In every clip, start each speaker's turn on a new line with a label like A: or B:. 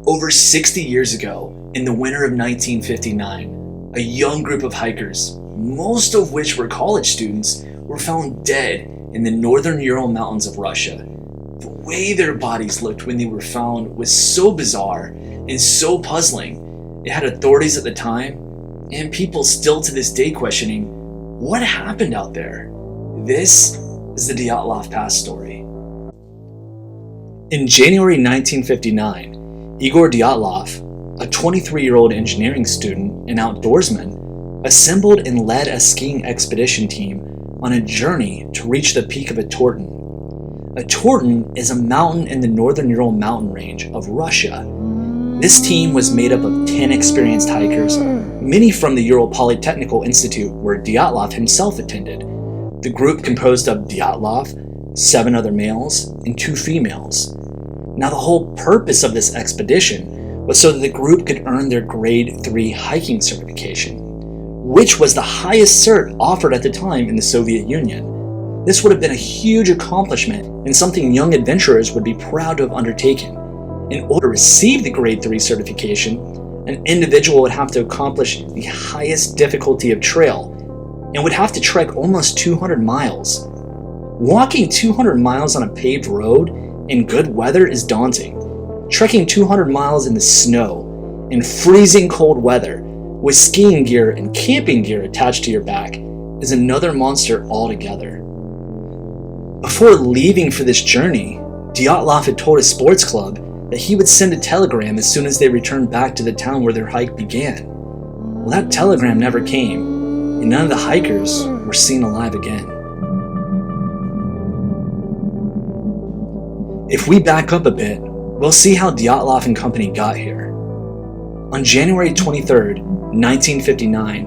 A: Over 60 years ago, in the winter of 1959, a young group of hikers, most of which were college students, were found dead in the northern Ural Mountains of Russia. The way their bodies looked when they were found was so bizarre and so puzzling. It had authorities at the time, and people still to this day questioning, what happened out there? This is the Dyatlov Pass story. In January 1959, Igor Dyatlov, a 23-year-old engineering student and outdoorsman, assembled and led a skiing expedition team on a journey to reach the peak of Otorten. Otorten is a mountain in the northern Ural mountain range of Russia. This team was made up of 10 experienced hikers, many from the Ural Polytechnical Institute where Dyatlov himself attended. The group composed of Dyatlov, 7 other males, and 2 females. Now the whole purpose of this expedition was so that the group could earn their grade 3 hiking certification, which was the highest cert offered at the time in the Soviet Union. This would have been a huge accomplishment and something young adventurers would be proud to have undertaken. In order to receive the grade 3 certification, an individual would have to accomplish the highest difficulty of trail and would have to trek almost 200 miles. Walking 200 miles on a paved road in good weather is daunting. Trekking 200 miles in the snow in freezing cold weather with skiing gear and camping gear attached to your back is another monster altogether. Before leaving for this journey, Dyatlov had told his sports club that he would send a telegram as soon as they returned back to the town where their hike began. Well, that telegram never came, and none of the hikers were seen alive again. If we back up a bit, we'll see how Dyatlov and company got here. On January 23rd, 1959,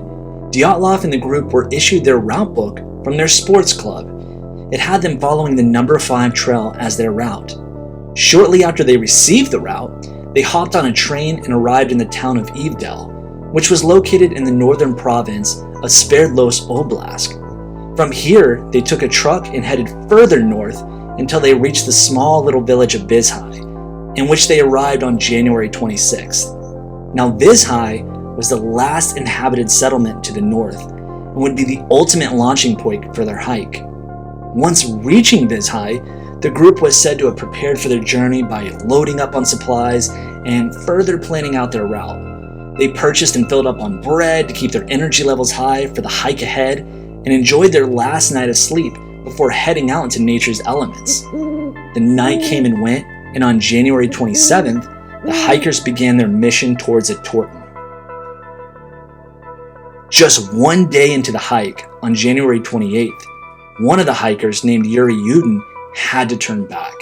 A: Dyatlov and the group were issued their route book from their sports club. It had them following the number 5 trail as their route. Shortly after they received the route, they hopped on a train and arrived in the town of Ivdel, which was located in the northern province of Sverdlovsk Oblast. From here, they took a truck and headed further north until they reached the small little village of Vizhai, in which they arrived on January 26th. Now Vizhai was the last inhabited settlement to the north and would be the ultimate launching point for their hike. Once reaching Vizhai, the group was said to have prepared for their journey by loading up on supplies and further planning out their route. They purchased and filled up on bread to keep their energy levels high for the hike ahead and enjoyed their last night of sleep before heading out into nature's elements. The night came and went, and on January 27th, the hikers began their mission towards Otorten. Just one day into the hike, on January 28th, one of the hikers named Yuri Yudin had to turn back.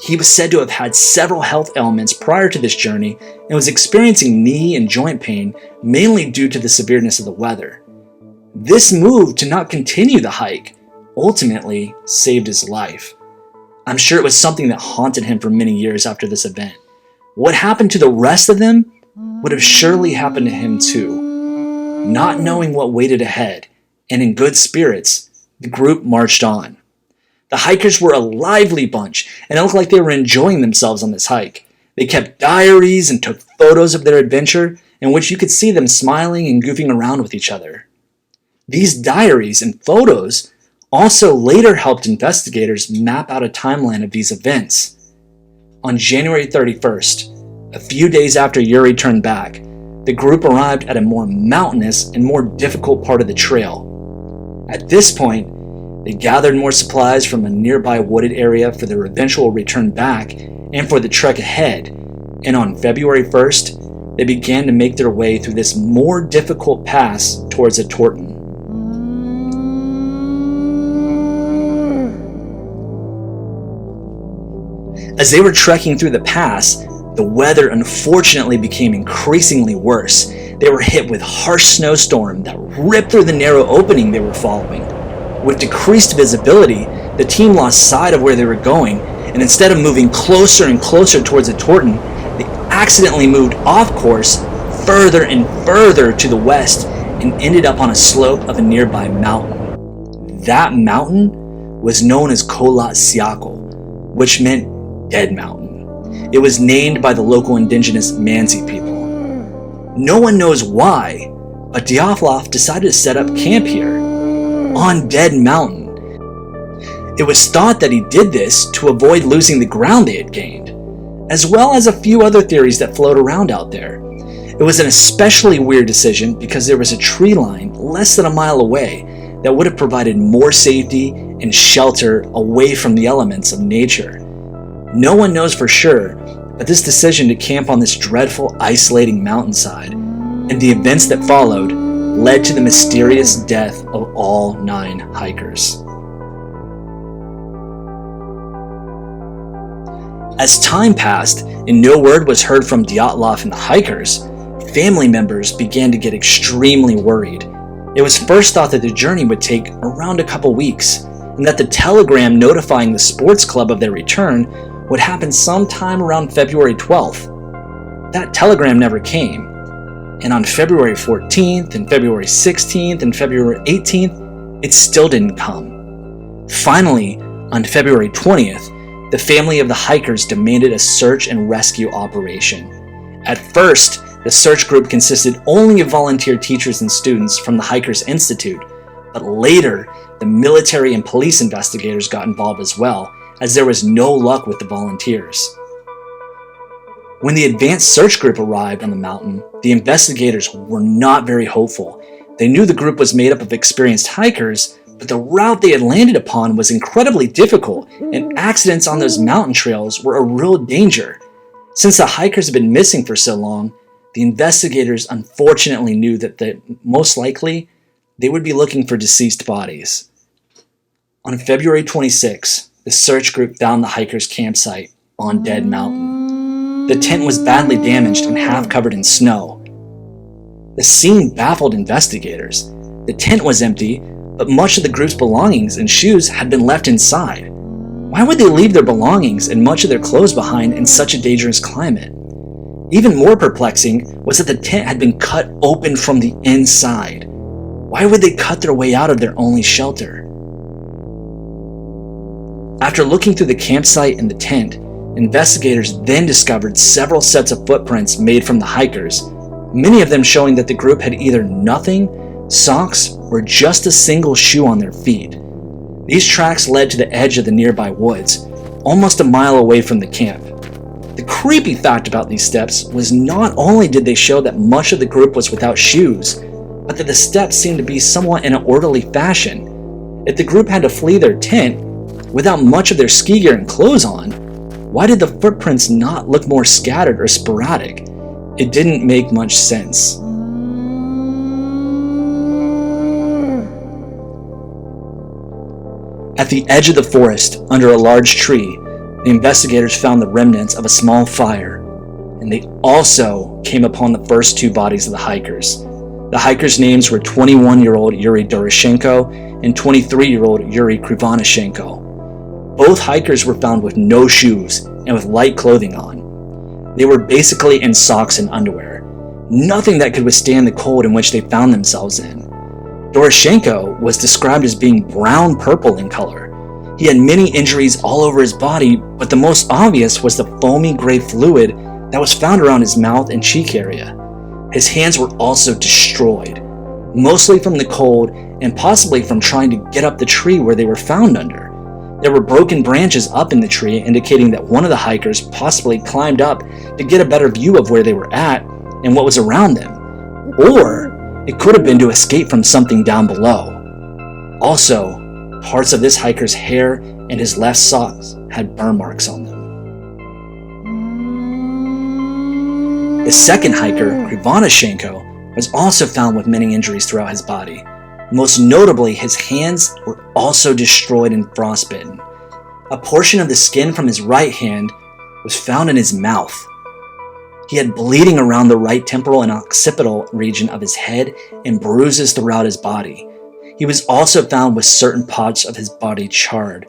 A: He was said to have had several health ailments prior to this journey and was experiencing knee and joint pain, mainly due to the severeness of the weather. This move to not continue the hike ultimately saved his life. I'm sure it was something that haunted him for many years after this event. What happened to the rest of them would have surely happened to him too. Not knowing what waited ahead, and in good spirits, the group marched on. The hikers were a lively bunch, and it looked like they were enjoying themselves on this hike. They kept diaries and took photos of their adventure, in which you could see them smiling and goofing around with each other. These diaries and photos also later helped investigators map out a timeline of these events. On January 31st, a few days after Yuri turned back, the group arrived at a more mountainous and more difficult part of the trail. At this point, they gathered more supplies from a nearby wooded area for their eventual return back and for the trek ahead, and on February 1st, they began to make their way through this more difficult pass towards Otorten. As they were trekking through the pass, the weather unfortunately became increasingly worse. They were hit with harsh snowstorm that ripped through the narrow opening they were following. With decreased visibility, the team lost sight of where they were going, and instead of moving closer and closer towards Otorten, they accidentally moved off course further and further to the west and ended up on a slope of a nearby mountain. That mountain was known as Kolat Syakhl, which meant Dead Mountain. It was named by the local indigenous Mansi people. No one knows why, but Dyatlov decided to set up camp here, on Dead Mountain. It was thought that he did this to avoid losing the ground they had gained, as well as a few other theories that float around out there. It was an especially weird decision because there was a tree line less than a mile away that would have provided more safety and shelter away from the elements of nature. No one knows for sure, but this decision to camp on this dreadful, isolating mountainside and the events that followed led to the mysterious death of all 9 hikers. As time passed and no word was heard from Dyatlov and the hikers, family members began to get extremely worried. It was first thought that the journey would take around a couple weeks, and that the telegram notifying the sports club of their return would happen sometime around February 12th. That telegram never came, and on February 14th and February 16th and February 18th, it still didn't come. Finally, on February 20th, the family of the hikers demanded a search and rescue operation. At first, the search group consisted only of volunteer teachers and students from the Hikers Institute, but later, the military and police investigators got involved as well, as there was no luck with the volunteers. When the advanced search group arrived on the mountain, the investigators were not very hopeful. They knew the group was made up of experienced hikers, but the route they had landed upon was incredibly difficult, and accidents on those mountain trails were a real danger. Since the hikers had been missing for so long, the investigators unfortunately knew that most likely they would be looking for deceased bodies. On February 26, the search group found the hikers' campsite on Dead Mountain. The tent was badly damaged and half covered in snow. The scene baffled investigators. The tent was empty, but much of the group's belongings and shoes had been left inside. Why would they leave their belongings and much of their clothes behind in such a dangerous climate? Even more perplexing was that the tent had been cut open from the inside. Why would they cut their way out of their only shelter? After looking through the campsite and the tent, investigators then discovered several sets of footprints made from the hikers, many of them showing that the group had either nothing, socks, or just a single shoe on their feet. These tracks led to the edge of the nearby woods, almost a mile away from the camp. The creepy fact about these steps was not only did they show that much of the group was without shoes, but that the steps seemed to be somewhat in an orderly fashion. If the group had to flee their tent without much of their ski gear and clothes on, why did the footprints not look more scattered or sporadic? It didn't make much sense. At the edge of the forest, under a large tree, the investigators found the remnants of a small fire, and they also came upon the first 2 bodies of the hikers. The hikers' names were 21-year-old Yuri Doroshenko and 23-year-old Yuri Krivonishenko. Both hikers were found with no shoes and with light clothing on. They were basically in socks and underwear, nothing that could withstand the cold in which they found themselves in. Doroshenko was described as being brown-purple in color. He had many injuries all over his body, but the most obvious was the foamy gray fluid that was found around his mouth and cheek area. His hands were also destroyed, mostly from the cold and possibly from trying to get up the tree where they were found under. There were broken branches up in the tree, indicating that one of the hikers possibly climbed up to get a better view of where they were at and what was around them. Or it could have been to escape from something down below. Also, parts of this hiker's hair and his left socks had burn marks on them. The second hiker, Krivonishenko, was also found with many injuries throughout his body. Most notably, his hands were also destroyed and frostbitten. A portion of the skin from his right hand was found in his mouth. He had bleeding around the right temporal and occipital region of his head and bruises throughout his body. He was also found with certain parts of his body charred,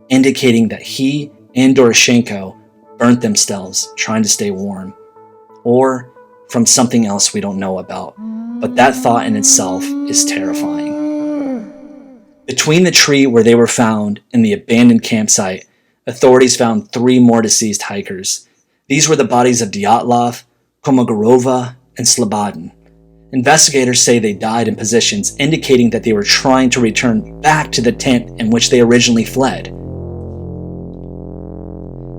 A: indicating that he and Doroshenko burnt themselves trying to stay warm, or from something else we don't know about, but that thought in itself is terrifying. Between the tree where they were found and the abandoned campsite, authorities found 3 more deceased hikers. These were the bodies of Dyatlov, Kolmogorova, and Slobodin. Investigators say they died in positions indicating that they were trying to return back to the tent in which they originally fled.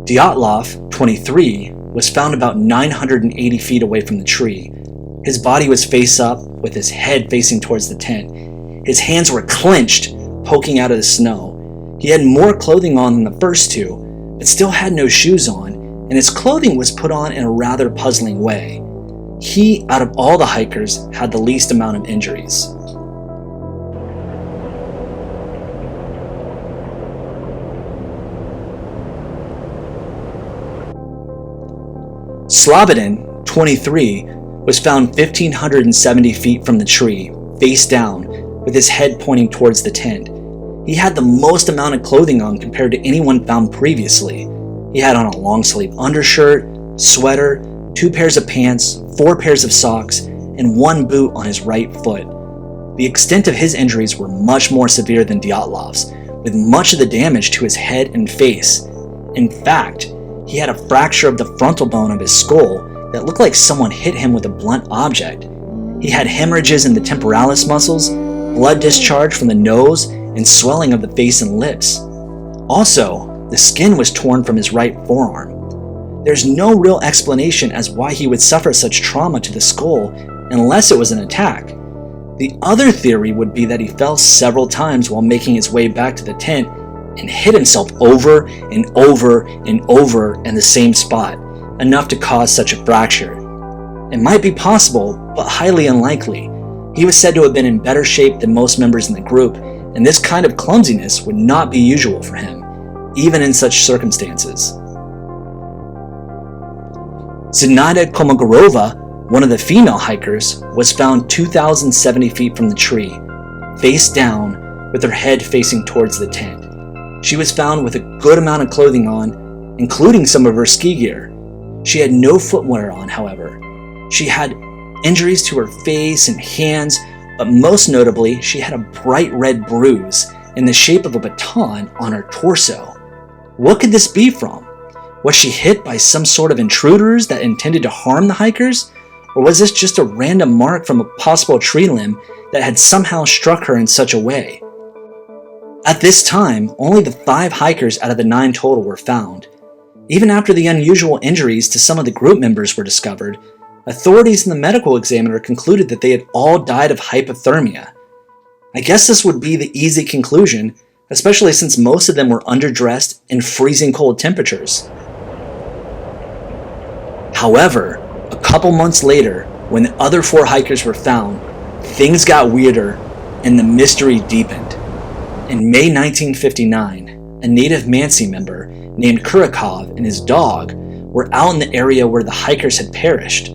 A: Dyatlov, 23, was found about 980 feet away from the tree. His body was face up, with his head facing towards the tent. His hands were clenched, poking out of the snow. He had more clothing on than the first two, but still had no shoes on, and his clothing was put on in a rather puzzling way. He, out of all the hikers, had the least amount of injuries. Slobodin, 23, was found 1,570 feet from the tree, face down, with his head pointing towards the tent. He had the most amount of clothing on compared to anyone found previously. He had on a long-sleeve undershirt, sweater, 2 pairs of pants, 4 pairs of socks, and 1 boot on his right foot. The extent of his injuries were much more severe than Dyatlov's, with much of the damage to his head and face. In fact, he had a fracture of the frontal bone of his skull that looked like someone hit him with a blunt object. He had hemorrhages in the temporalis muscles, blood discharge from the nose, and swelling of the face and lips. Also, the skin was torn from his right forearm. There's no real explanation as why he would suffer such trauma to the skull unless it was an attack. The other theory would be that he fell several times while making his way back to the tent and hit himself over and over and over in the same spot, enough to cause such a fracture. It might be possible, but highly unlikely. He was said to have been in better shape than most members in the group, and this kind of clumsiness would not be usual for him, even in such circumstances. Zinaida Kolmogorova, one of the female hikers, was found 2,070 feet from the tree, face down, with her head facing towards the tent. She was found with a good amount of clothing on, including some of her ski gear. She had no footwear on, however. She had injuries to her face and hands, but most notably, she had a bright red bruise in the shape of a baton on her torso. What could this be from? Was she hit by some sort of intruders that intended to harm the hikers? Or was this just a random mark from a possible tree limb that had somehow struck her in such a way? At this time, only the 5 hikers out of the 9 total were found. Even after the unusual injuries to some of the group members were discovered, authorities and the medical examiner concluded that they had all died of hypothermia. I guess this would be the easy conclusion, especially since most of them were underdressed in freezing cold temperatures. However, a couple months later, when the other 4 hikers were found, things got weirder and the mystery deepened. In May 1959, a native Mansi member named Kurakov and his dog were out in the area where the hikers had perished.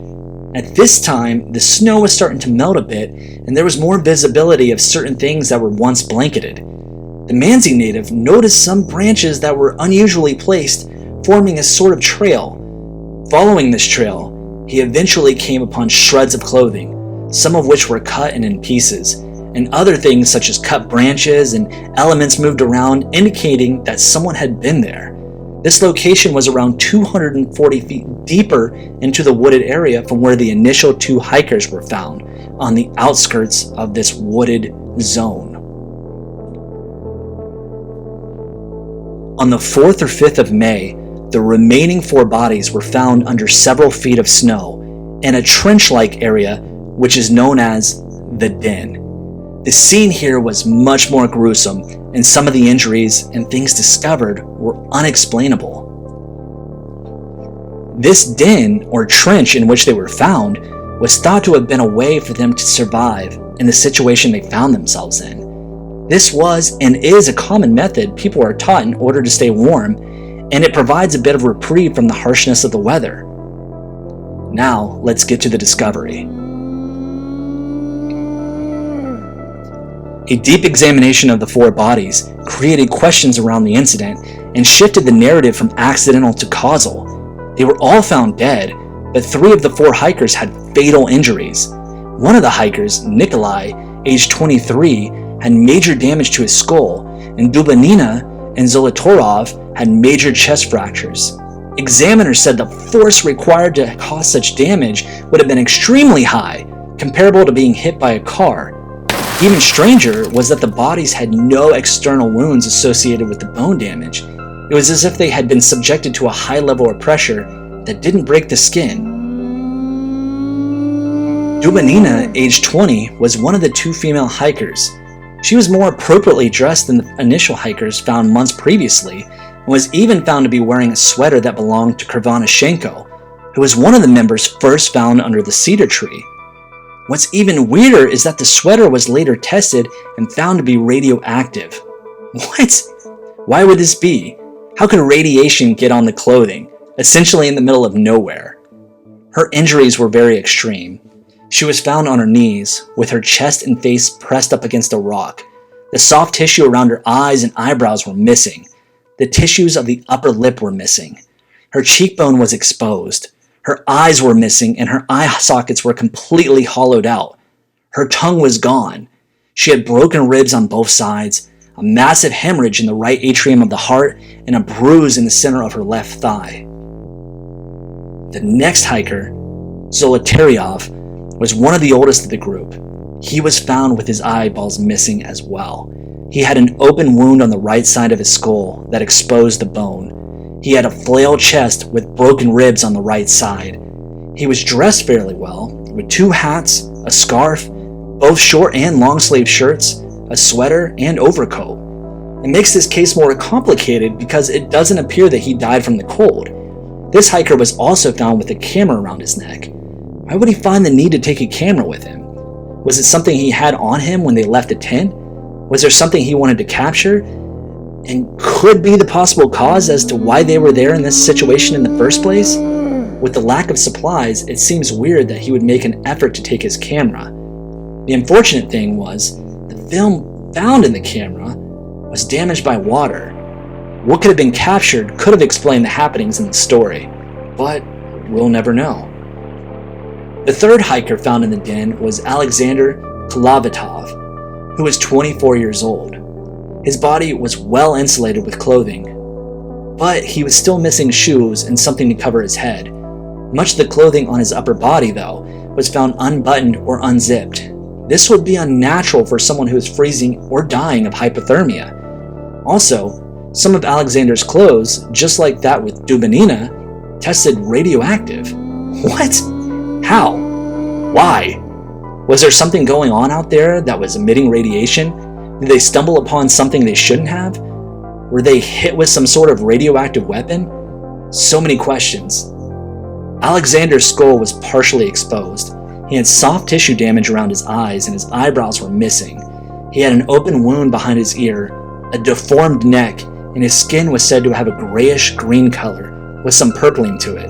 A: At this time, the snow was starting to melt a bit and there was more visibility of certain things that were once blanketed. The Mansi native noticed some branches that were unusually placed, forming a sort of trail. Following this trail, he eventually came upon shreds of clothing, some of which were cut and in pieces, and other things such as cut branches and elements moved around, indicating that someone had been there. This location was around 240 feet deeper into the wooded area from where the initial 2 hikers were found, on the outskirts of this wooded zone. On the 4th or 5th of May, the remaining 4 bodies were found under several feet of snow in a trench-like area which is known as the Den. The scene here was much more gruesome, and some of the injuries and things discovered were unexplainable. This den, or trench in which they were found, was thought to have been a way for them to survive in the situation they found themselves in. This was and is a common method people are taught in order to stay warm, and it provides a bit of reprieve from the harshness of the weather. Now, let's get to the discovery. A deep examination of the 4 bodies created questions around the incident and shifted the narrative from accidental to causal. They were all found dead, but 3 of the 4 hikers had fatal injuries. One of the hikers, Nikolai, aged 23, had major damage to his skull, and Dublinina and Zolotorov had major chest fractures. Examiners said the force required to cause such damage would have been extremely high, comparable to being hit by a car. Even stranger was that the bodies had no external wounds associated with the bone damage. It was as if they had been subjected to a high level of pressure that didn't break the skin. Dubinina, age 20, was one of the two female hikers. She was more appropriately dressed than the initial hikers found months previously, and was even found to be wearing a sweater that belonged to Krivonashenko, who was one of the members first found under the cedar tree. What's even weirder is that the sweater was later tested and found to be radioactive. What? Why would this be? How could radiation get on the clothing, essentially in the middle of nowhere? Her injuries were very extreme. She was found on her knees, with her chest and face pressed up against a rock. The soft tissue around her eyes and eyebrows were missing. The tissues of the upper lip were missing. Her cheekbone was exposed. Her eyes were missing, and her eye sockets were completely hollowed out. Her tongue was gone. She had broken ribs on both sides, a massive hemorrhage in the right atrium of the heart, and a bruise in the center of her left thigh. The next hiker, Zolotaryov, was one of the oldest of the group. He was found with his eyeballs missing as well. He had an open wound on the right side of his skull that exposed the bone. He had a flail chest with broken ribs on the right side. He was dressed fairly well, with 2 hats, a scarf, both short and long sleeve shirts, a sweater, and overcoat. It makes this case more complicated because it doesn't appear that he died from the cold. This hiker was also found with a camera around his neck. Why would he find the need to take a camera with him? Was it something he had on him when they left the tent? Was there something he wanted to capture? And could be the possible cause as to why they were there in this situation in the first place? With the lack of supplies, it seems weird that he would make an effort to take his camera. The unfortunate thing was, the film found in the camera was damaged by water. What could have been captured could have explained the happenings in the story, but we'll never know. The third hiker found in the den was Alexander Kolovatov, who was 24 years old. His body was well insulated with clothing, but he was still missing shoes and something to cover his head. Much of the clothing on his upper body, though, was found unbuttoned or unzipped. This would be unnatural for someone who is freezing or dying of hypothermia. Also, some of Alexander's clothes, just like that with Dubinina, tested radioactive. What? How? Why? Was there something going on out there that was emitting radiation? Did they stumble upon something they shouldn't have? Were they hit with some sort of radioactive weapon? So many questions. Alexander's skull was partially exposed. He had soft tissue damage around his eyes and his eyebrows were missing. He had an open wound behind his ear, a deformed neck, and his skin was said to have a grayish-green color with some purpling to it.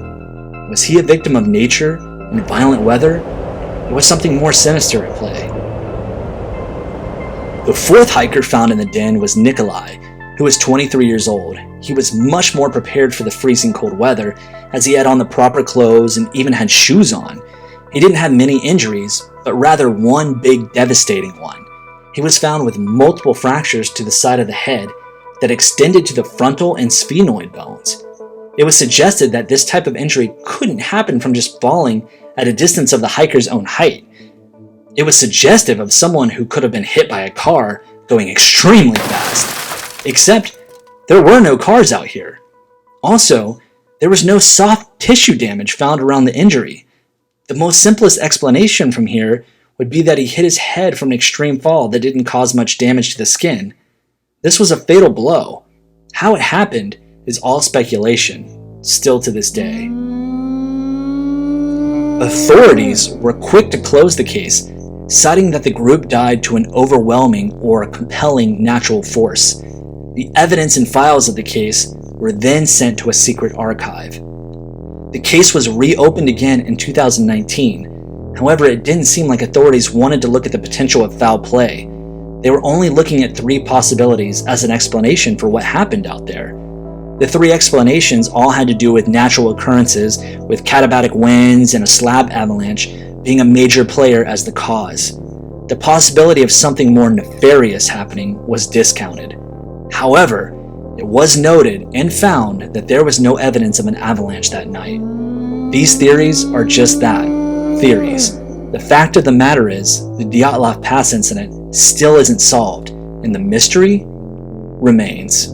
A: Was he a victim of nature and violent weather? Or was something more sinister at play? The fourth hiker found in the den was Nikolai, who was 23 years old. He was much more prepared for the freezing cold weather, as he had on the proper clothes and even had shoes on. He didn't have many injuries, but rather one big devastating one. He was found with multiple fractures to the side of the head that extended to the frontal and sphenoid bones. It was suggested that this type of injury couldn't happen from just falling at a distance of the hiker's own height. It was suggestive of someone who could have been hit by a car going extremely fast. Except, there were no cars out here. Also, there was no soft tissue damage found around the injury. The most simplest explanation from here would be that he hit his head from an extreme fall that didn't cause much damage to the skin. This was a fatal blow. How it happened is all speculation, still to this day. Authorities were quick to close the case, citing that the group died to an overwhelming or a compelling natural force. The evidence and files of the case were then sent to a secret archive. The case was reopened again in 2019. However, it didn't seem like authorities wanted to look at the potential of foul play. They were only looking at 3 possibilities as an explanation for what happened out there. The 3 explanations all had to do with natural occurrences, with katabatic winds and a slab avalanche being a major player as the cause. The possibility of something more nefarious happening was discounted. However, it was noted and found that there was no evidence of an avalanche that night. These theories are just that, theories. The fact of the matter is, the Dyatlov Pass incident still isn't solved, and the mystery remains.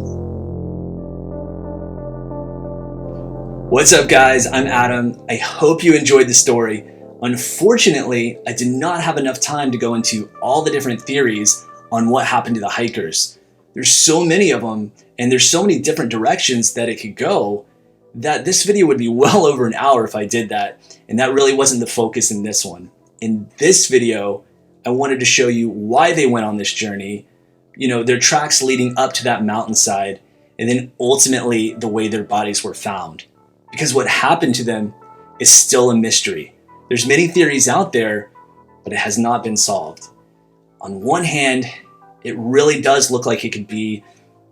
A: What's up, guys? I'm Adam. I hope you enjoyed the story. Unfortunately, I did not have enough time to go into all the different theories on what happened to the hikers. There's so many of them, and there's so many different directions that it could go, that this video would be well over an hour if I did that, and that really wasn't the focus in this one. In this video, I wanted to show you why they went on this journey, their tracks leading up to that mountainside, and then ultimately the way their bodies were found. Because what happened to them is still a mystery. There's many theories out there, but it has not been solved. On one hand, it really does look like it could be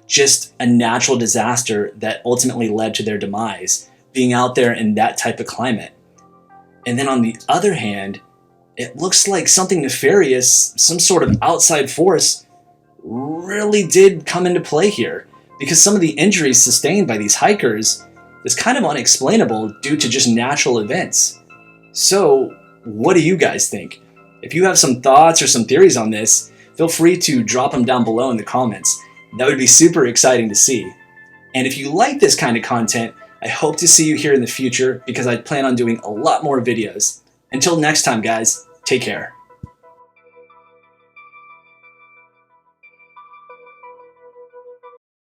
A: just a natural disaster that ultimately led to their demise, being out there in that type of climate. And then on the other hand, it looks like something nefarious, some sort of outside force, really did come into play here, because some of the injuries sustained by these hikers is kind of unexplainable due to just natural events. So, what do you guys think? If you have some thoughts or some theories on this, feel free to drop them down below in the comments. That would be super exciting to see. And if you like this kind of content, I hope to see you here in the future, because I plan on doing a lot more videos. Until next time, guys, take care.